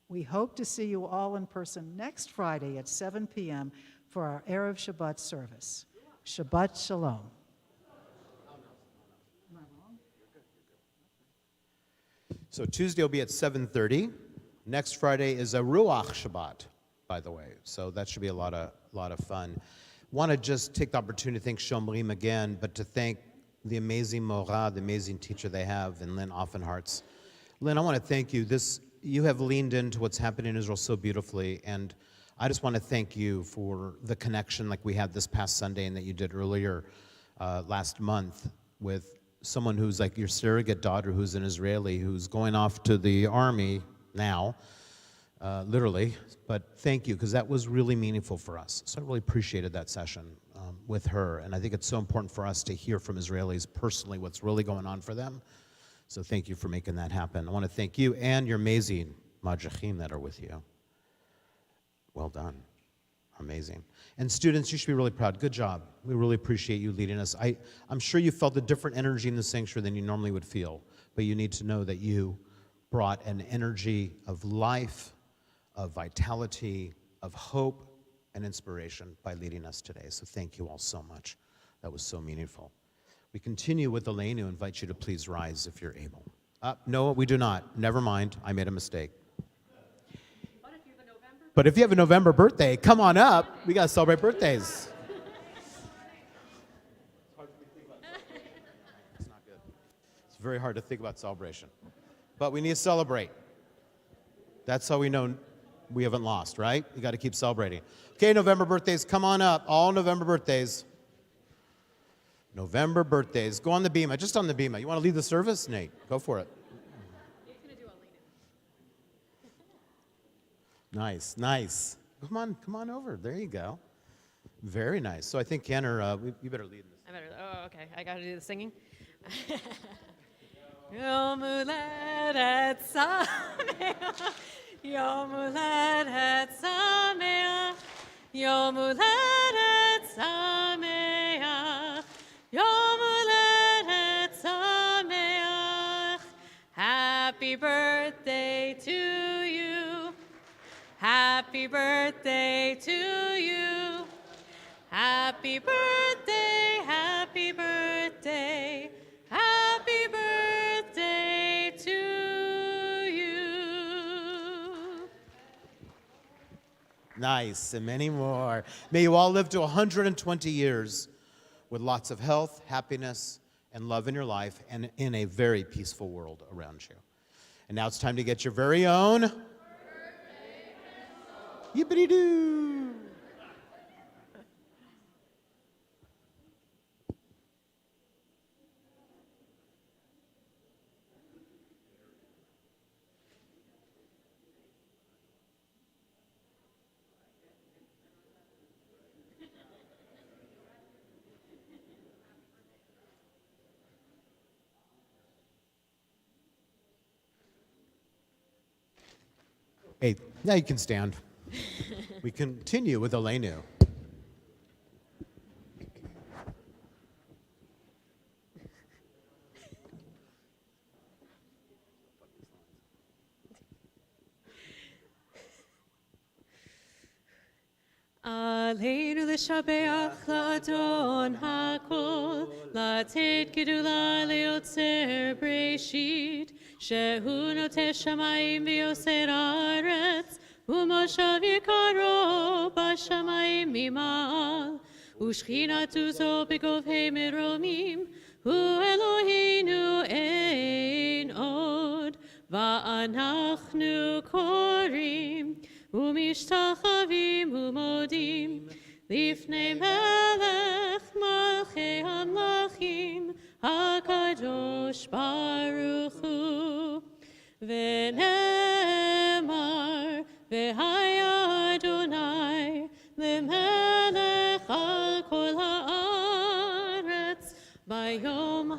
we hope to see you all in person next Friday at 7 p.m. for our Erev Shabbat service. Shabbat Shalom. So Tuesday will be at 7:30. Next Friday is a Ruach Shabbat, by the way. So that should be a lot of fun. Want to just take the opportunity to thank Shomrim again, but to thank the amazing Morah, the amazing teacher they have, and Lynn Offenhartz. Lynn, I want to thank you. You have leaned into what's happening in Israel so beautifully, and I just want to thank you for the connection like we had this past Sunday and that you did earlier last month with someone who's like your surrogate daughter who's an Israeli who's going off to the army now, literally, but thank you, because that was really meaningful for us. So I really appreciated that session with her, and I think it's so important for us to hear from Israelis personally what's really going on for them. So thank you for making that happen. I want to thank you and your amazing Majachim that are with you. Well done. Amazing. And students, you should be really proud. Good job. We really appreciate you leading us. I'm sure you felt a different energy in the sanctuary than you normally would feel, but you need to know that you brought an energy of life, of vitality, of hope, and inspiration by leading us today. So thank you all so much. That was so meaningful. We continue with Elaine, who invite you to please rise if you're able. No, we do not. Never mind. I made a mistake. But if you have a November birthday, come on up. We got to celebrate birthdays. It's not good. It's very hard to think about celebration. But we need to celebrate. That's how we know we haven't lost, right? You got to keep celebrating. Okay, November birthdays, come on up. All November birthdays. November birthdays. Go on the bima, just on the bima. You want to lead the service? Nate, go for it. Nice, nice. Come on over. There you go. Very nice. So I think Kenner, you better lead this. I better. Oh, okay. I got to do the singing. Yom Uledet Sameach, Yom Uledet Sameach, Yom Uledet Sameach, Yom Uledet Sameach. Happy birthday to you. Happy birthday to you. Happy birthday, happy birthday, happy birthday to you. Nice, and many more. May you all live to 120 years with lots of health, happiness, and love in your life, and in a very peaceful world around you. And now it's time to get your very own yippity-doo. Hey, now you can stand. We continue with Elenu. Aleinu l'shabeach la'adon hakol, la'ated gedula le'otzer breshit, shehu noteh shamayim v'yoser haaretz, u'moshav yikaro b'shamayim mima'al, u'shchinatu zo b'govhei meromim, hu Eloheinu ein od, va'anachnu korim, ומשתחווים ומודים לפני מלך מלכי המלכים הקדוש ברוך הוא ונאמר והיה אדוני למלך על כל הארץ ביום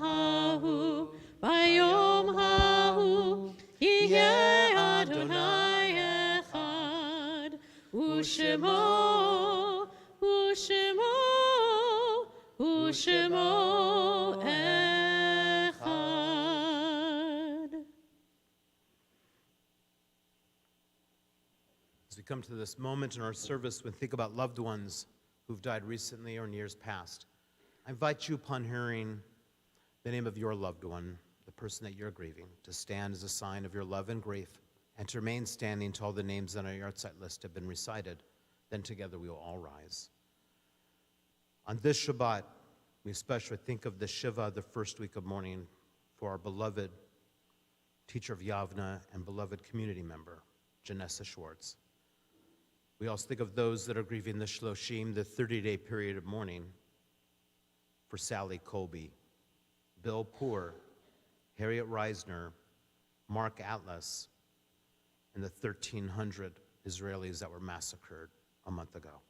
ההוא יהיה אדוני ושמו אחד. As we come to this moment in our service, when we think about loved ones who've died recently or in years past, I invite you, upon hearing the name of your loved one, the person that you're grieving, to stand as a sign of your love and grief, and to remain standing until all the names on our yahrzeit list have been recited. Then together we will all rise. On this Shabbat, we especially think of the Shiva, the first week of mourning, for our beloved teacher of Yavna and beloved community member, Janessa Schwartz. We also think of those that are grieving the Shloshim, the 30-day period of mourning, for Sally Colby, Bill Poor, Harriet Reisner, Mark Atlas, and the 1,300 Israelis that were massacred a month ago.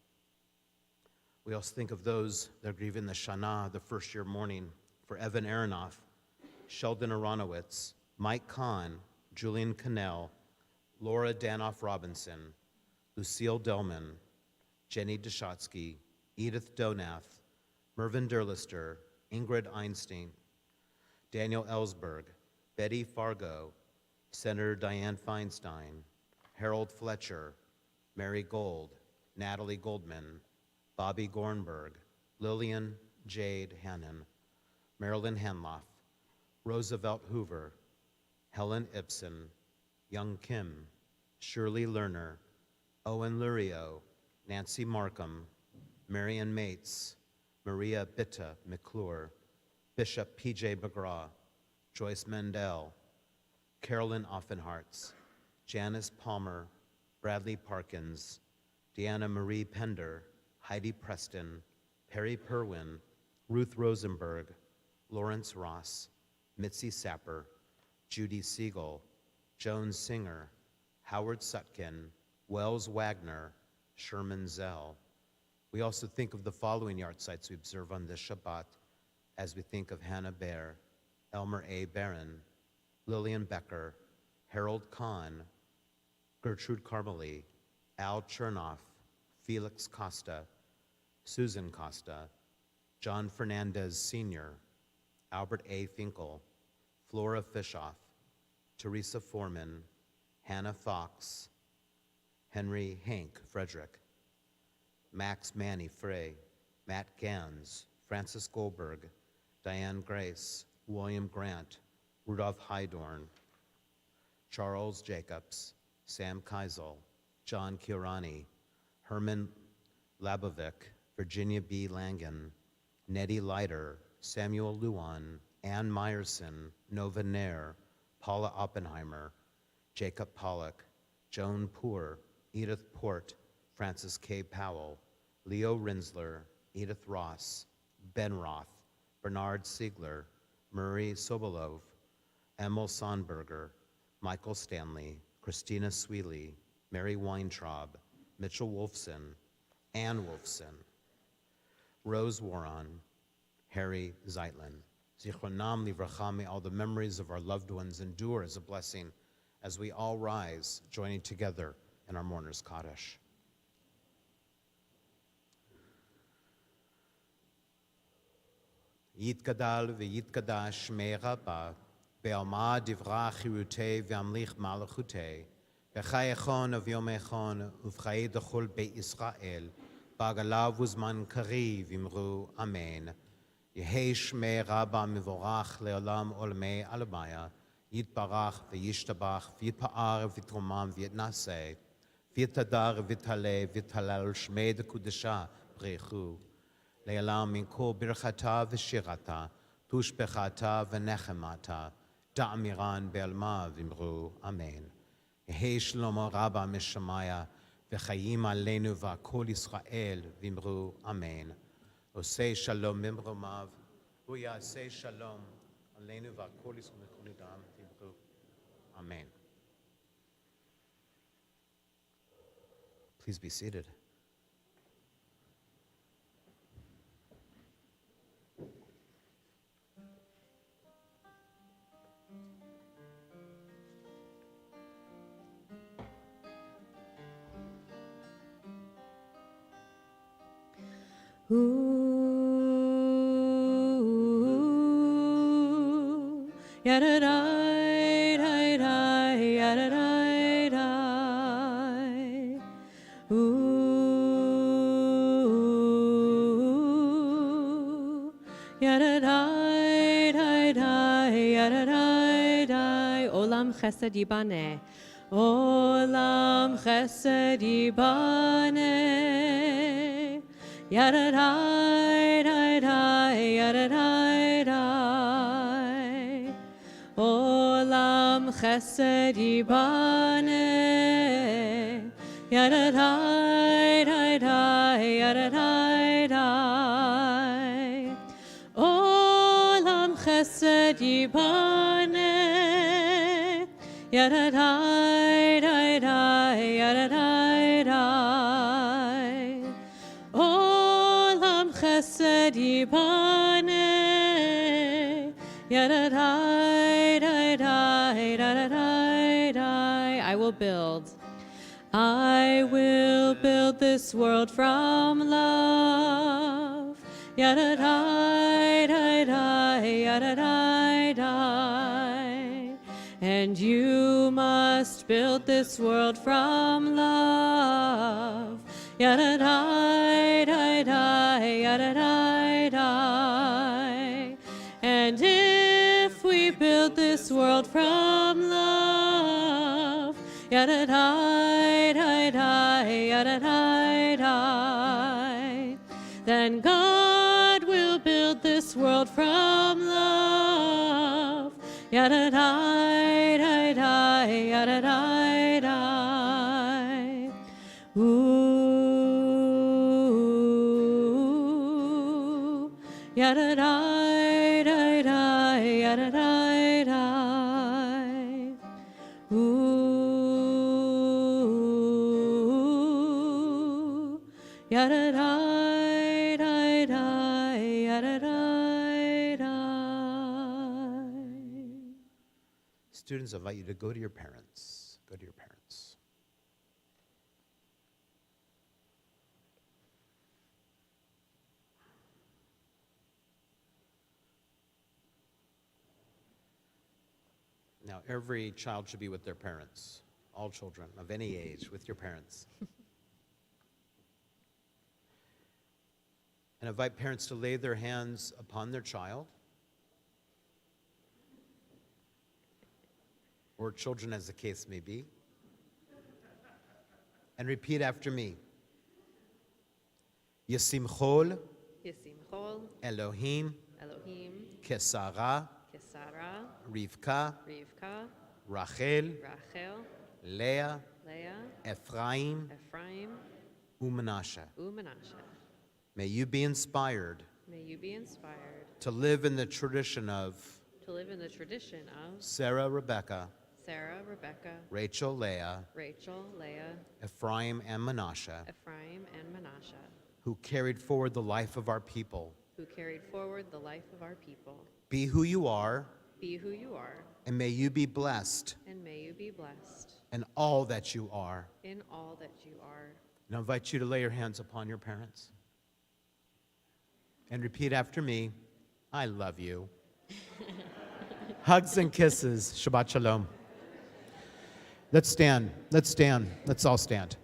We also think of those that are grieving the Shana, the first year mourning, for Evan Aronoff, Sheldon Aronowitz, Mike Kahn, Julian Cannell, Laura Danoff Robinson, Lucille Delman, Jenny Deshotsky, Edith Donath, Mervyn Derlister, Ingrid Einstein, Daniel Ellsberg, Betty Fargo, Senator Dianne Feinstein, Harold Fletcher, Mary Gold, Natalie Goldman, Bobby Gornberg, Lillian Jade Hannon, Marilyn Hanloff, Roosevelt Hoover, Helen Ibsen, Young Kim, Shirley Lerner, Owen Lurio, Nancy Markham, Marion Mates, Maria Bitta McClure, Bishop P.J. McGraw, Joyce Mendel, Carolyn Offenhartz, Janice Palmer, Bradley Parkins, Deanna Marie Pender, Heidi Preston, Perry Perwin, Ruth Rosenberg, Lawrence Ross, Mitzi Sapper, Judy Siegel, Joan Singer, Howard Sutkin, Wells Wagner, Sherman Zell. We also think of the following yard sites we observe on this Shabbat as we think of Hannah Baer, Elmer A. Barron, Lillian Becker, Harold Kahn, Gertrude Carmely, Al Chernoff, Felix Costa, Susan Costa, John Fernandez Sr., Albert A. Finkel, Flora Fischoff, Teresa Foreman, Hannah Fox, Henry Hank Frederick, Max Manny Frey, Matt Gans, Francis Goldberg, Diane Grace, William Grant, Rudolph Hydorn, Charles Jacobs, Sam Keisel, John Kiorani, Herman Labovic, Virginia B. Langen, Nettie Leiter, Samuel Luan, Ann Meyerson, Nova Nair, Paula Oppenheimer, Jacob Pollock, Joan Poor, Edith Port, Francis K. Powell, Leo Rinsler, Edith Ross, Ben Roth, Bernard Siegler, Murray Sobolov, Emil Sonberger, Michael Stanley, Christina Sweely, Mary Weintraub, Mitchell Wolfson, Ann Wolfson, Rose Warren, Harry Zeitlin. Zichronam livracha, may all the memories of our loved ones endure as a blessing as we all rise, joining together in our mourner's Kaddish. Yitgadal v'yitgadash me'raba, be'alma divra chirutei v'amlich malachutei, b'chayechon v'yomechon uv'chayei dechol be'Israel, b'agalav uzman kariv imru amen. Yehei shmei rabba mivorach le'olam olmei alabaya, yitbarach v'yishtabach v'yitpa'ar v'yitromam v'yitnaseh, v'yitadar v'yitaleh v'yitalel shmei dekudesha b'rechu. Le'olam min kol birchata v'shirata, tushbechata v'nechemata, da'amiran be'alma v'imru amen. Yehei shlomo rabba mishamaya, v'chayim aleinu v'akol Yisrael v'imru amen. Osei shalom mimromav, uyasei shalom aleinu v'akol Yisrael v'imru amen. Please be seated. Ooh, yadadai, dai, dai, yadadai, dai. Ooh, yadadai, dai, dai, yadadai, dai. Olam chesed yibaneh, olam chesed yibaneh. Yadadai, dai, dai, yadadai, dai. Olam chesed yibaneh. Yadadai, dai, dai, yadadai, dai. Olam chesed yibaneh. Yadadai, dai, dai, yadadai, dai. Olam chesed yibaneh, yadadai, dai, dai, dai, dai. I will build this world from love. Yadadai, dai, dai, yadadai, dai. And and you must build this world from love. Yadadai, dai, dai, yadadai, dai. And if we build this world from love, yadadai, dai, dai, yadadai, dai, then God will build this world from love. Yadadai, dai, dai, yadadai, dai. Ooh, yadadai, dai, dai, yadadai, dai. Ooh, yadadai, dai, dai, yadadai, dai. Students, I invite you to go to your parents. Go to your parents. Now, every child should be with their parents. All children of any age with your parents. And invite parents to lay their hands upon their child, or children as the case may be, and repeat after me. Yesimchol Yesimchol Elohim Elohim Kesara Kesara Rivka Rivka Rachel Rachel Leah Leah Ephraim Ephraim Umanasha. Umanasha. May you be inspired May you be inspired to live in the tradition of to live in the tradition of Sarah Rebecca, Sarah, Rebecca, Rachel Leah, Rachel, Leah, Ephraim and Manasseh, Ephraim, and Manasseh, who carried forward the life of our people. who carried forward the life of our people. Be who you are, Be who you are, and may you be blessed and may you be blessed in all that you are. in all that you are. And I invite you to lay your hands upon your parents and repeat after me, I love you. Hugs and kisses. Shabbat shalom. Let's stand. Let's stand. Let's all stand.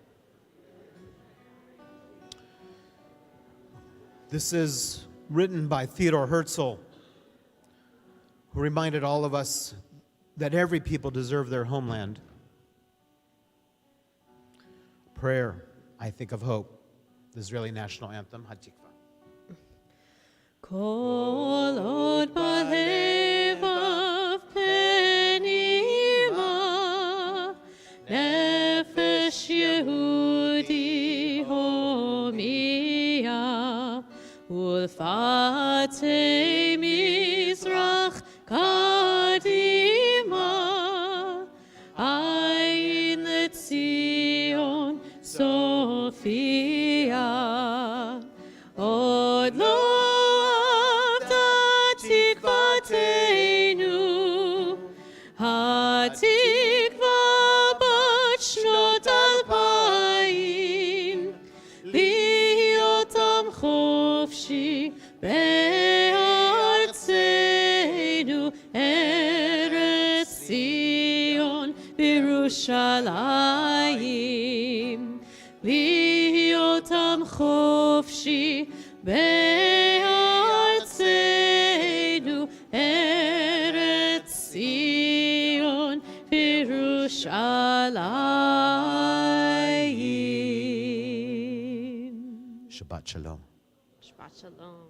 This is written by Theodore Herzl, who reminded all of us that every people deserve their homeland. Prayer, I think of hope. The Israeli national anthem, Hatikva. Kol od balevav penima, nefesh Yehudi homiya, ulfatei mizrach kadima, ayin letzion Sophia, od lo התקווה בת שנות 2000, להיות עם חופשי בארצנו, ארץ ציון בירושלים. להיות עם חופשי בארצנו, ארץ ציון בירושלים. Shabbat shalom. Shabbat shalom.